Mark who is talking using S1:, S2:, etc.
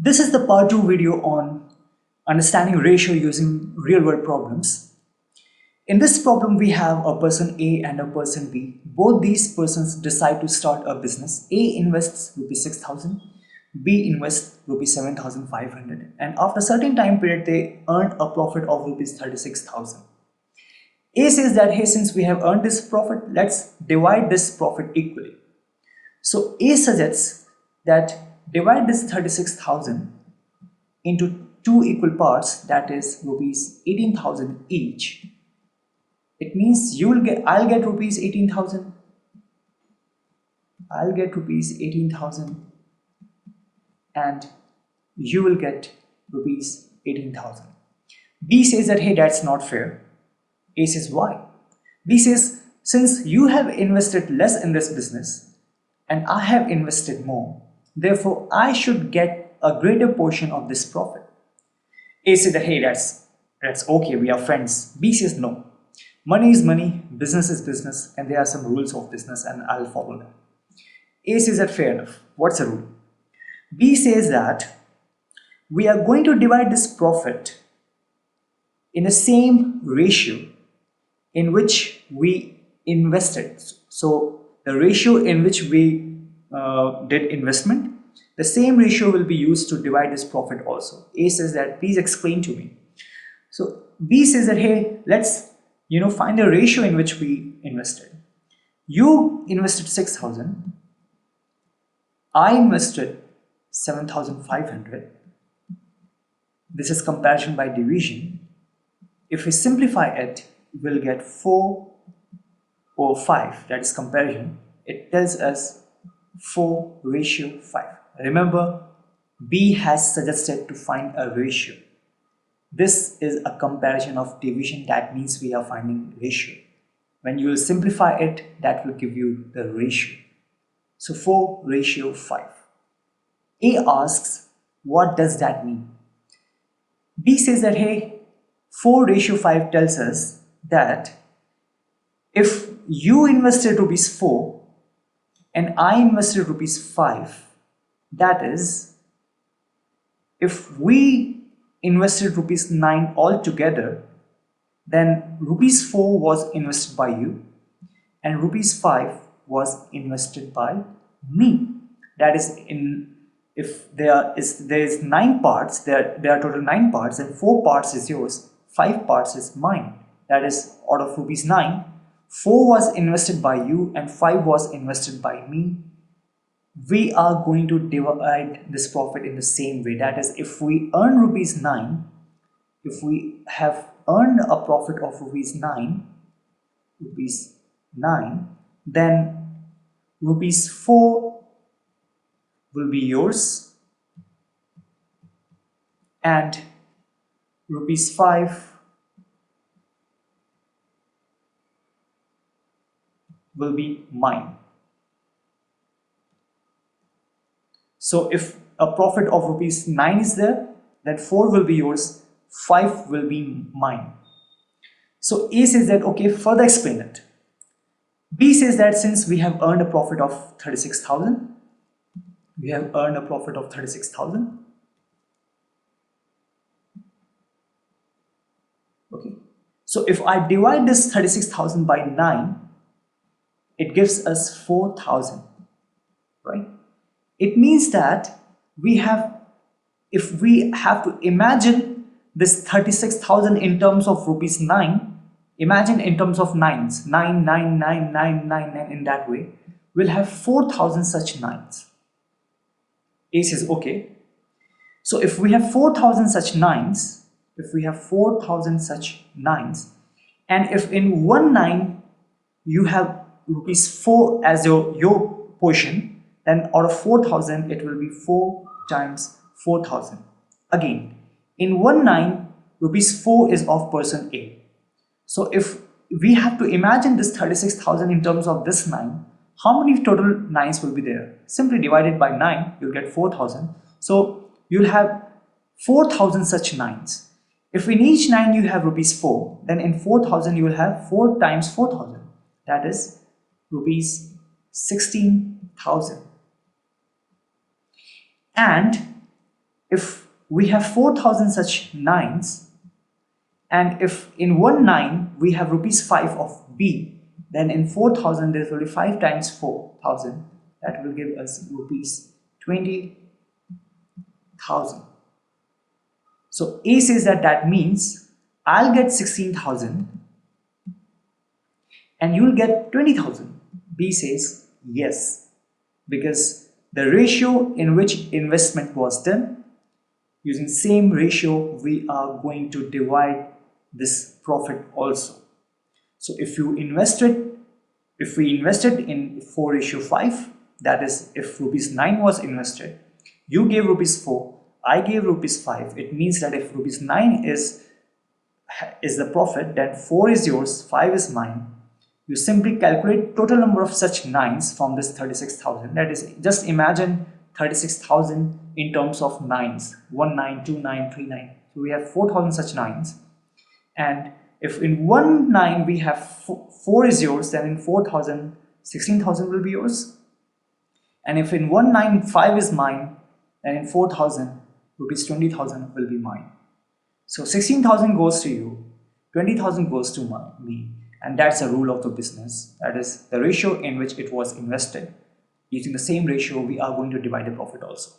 S1: This is the part 2 video on understanding ratio using real world problems. In this problem, we have a person A and a person B. Both these persons decide to start a business. A invests rupees 6,000, B invests rupees 7,500, and after a certain time period, they earn a profit of rupees 36,000. A says that, hey, since we have earned this profit, let's divide this profit equally. So A suggests that divide this 36,000 into two equal parts, that is rupees 18,000 each. It means I'll get rupees 18,000. I'll get rupees 18,000 and you will get rupees 18,000. B says that, hey, that's not fair. A says, why? B says, since you have invested less in this business and I have invested more, therefore I should get a greater portion of this profit. A says that, hey, that's okay, we are friends. B says, no. Money is money, business is business, and there are some rules of business and I'll follow them. A says that, fair enough. What's the rule? B says that we are going to divide this profit in the same ratio in which we invested. So the ratio in which we did investment, the same ratio will be used to divide this profit also. A says that, please explain to me. So B says that, hey, let's find the ratio in which we invested. You invested 6,000. I invested 7,500. This is comparison by division. If we simplify it, we'll get 4 over 5. That is comparison. It tells us 4:5. Remember, B has suggested to find a ratio. This is a comparison of division. That means we are finding ratio. When you will simplify it, that will give you the ratio. So 4:5. A asks, what does that mean? B says that, hey, 4:5 tells us that if you invested rupees 4 and I invested rupees 5, that is, if we invested rupees 9 altogether, then rupees 4 was invested by you and rupees 5 was invested by me. That is, if there is 9 parts, there are total 9 parts, and 4 parts is yours, 5 parts is mine. That is, out of rupees 9, 4 was invested by you and 5 was invested by me. We are going to divide this profit in the same way. That is, if we earn rupees 9, if we have earned a profit of rupees 9, then rupees 4 will be yours and rupees 5 will be mine. So if a profit of rupees 9 is there, then 4 will be yours, 5 will be mine. So A says that, okay, further explain it. B says that since we have earned a profit of 36,000, okay. So if I divide this 36,000 by 9, it gives us 4,000, right? It means that if we have to imagine this 36,000 in terms of rupees 9, imagine in terms of nines, 9, 9, 9, 9, 9, 9, in that way, we'll have 4,000 such nines. A says, okay. So if we have 4,000 such nines, and if in one 9 you have rupees 4 as your portion, then out of 4,000 it will be 4 times 4,000. Again, in one 9, rupees 4 is of person A. So if we have to imagine this 36,000 in terms of this 9, how many total 9s will be there? Simply divide it by 9, you'll get 4,000. So you'll have 4,000 such 9s. If in each 9 you have rupees 4, then in 4,000 you will have 4 times 4,000. That is rupees 16,000. And if we have 4,000 such 9s, and if in one 9 we have rupees 5 of B, then in 4,000 there will be 5 times 4,000, that will give us rupees 20,000. So A says that means I'll get 16,000 and you'll get 20,000. B says yes, because the ratio in which investment was done, using same ratio we are going to divide this profit also. So if we invested in 4:5, that is, if rupees 9 was invested, you gave rupees 4, I gave rupees 5, it means that if rupees 9 is the profit, then 4 is yours, 5 is mine. You simply calculate total number of such 9s from this 36,000. That is, just imagine 36,000 in terms of 9s, 1 9, 2 9, 3 9. So we have 4,000 such 9s, and if in 1 9 we have 4 is yours, then in 4,000 16,000 will be yours, and if in 1 9 5 is mine, then in 4,000 rupees 20,000 will be mine. So 16,000 goes to you, 20,000 goes to me, and that's the rule of the business. That is the ratio in which it was invested. Using the same ratio we are going to divide the profit also.